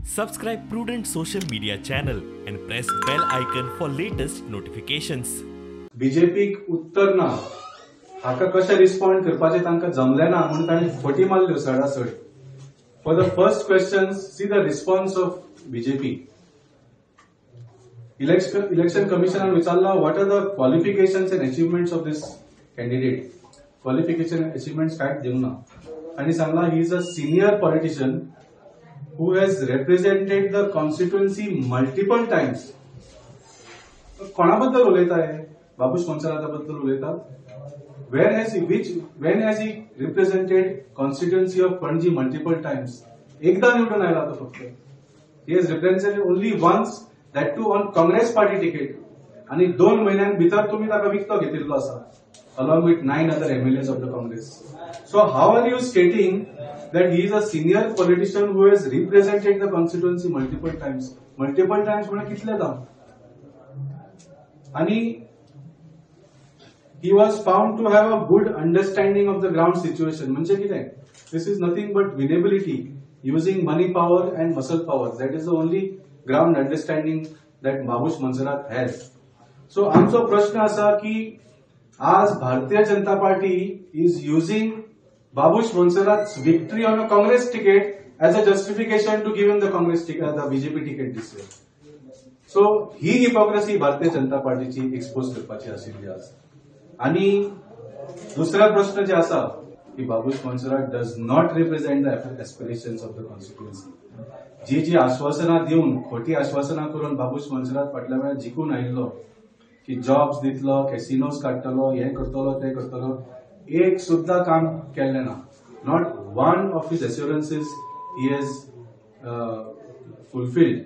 Subscribe Prudent social media channel and press bell icon for latest notifications. बीजेपीक उत्तर ना हाका कशें रिस्पॉन्ड करपाचें तांकां जमलें ना म्हणून तांणी फटी मारल्यो सडासड. For the first question see the response of BJP. Election कमिशनान विचारला what are the qualifications and achievements of this candidate. Qualification achievements कांयच दिवंक ना. तांणी सांगला he is a senior politician who has represented the constituency multiple times. कोणाबद्दल उलयताय? बाबूश मोन्सेराताबद्दल उलयता. when has he represented constituency of Panji multiple times? एकदा निवडून आयला तो फक्त. He has represented only once, that too on Congress party ticket. आणि 2 महिन्यां भितर तुम्ही ताका विकतो घेतिल्लो आसा along with 9 other MLAs of the Congress. So how are you stating that he is a senior politician who has represented the constituency multiple times? Multiple times म्हणजे कितले दा? आणि he was found to have a good understanding of the ground situation. म्हणजे कितें? This is nothing but winnability using money power and muscle power. That is the only ground understanding that Babush Monserrat has. So आमचो प्रश्न असा की आज Bharatiya Janata party is using Babush Monserrat's victory on a Congress ticket as a justification to give him the the BJP ticket this year. So he hypocrisy Bharatiya Janata पार्टीची expose करपाची आशिल्ली आज. आणि दुसरा प्रश्न जे आसा की Babush Monserrate does not represent the aspirations of the constituency. जी आश्वासना दिवन खोटी आश्वासना करून बाबूश मोन्सेरात फाटल्या वेळार जिखून आयिल्लो की जॉब्स दितलो, कॅसिनोज काडटलो, हे करतलो, ते करतलो, एक सुद्धा काम केल्लें ना. Not one of his assurances he has fulfilled.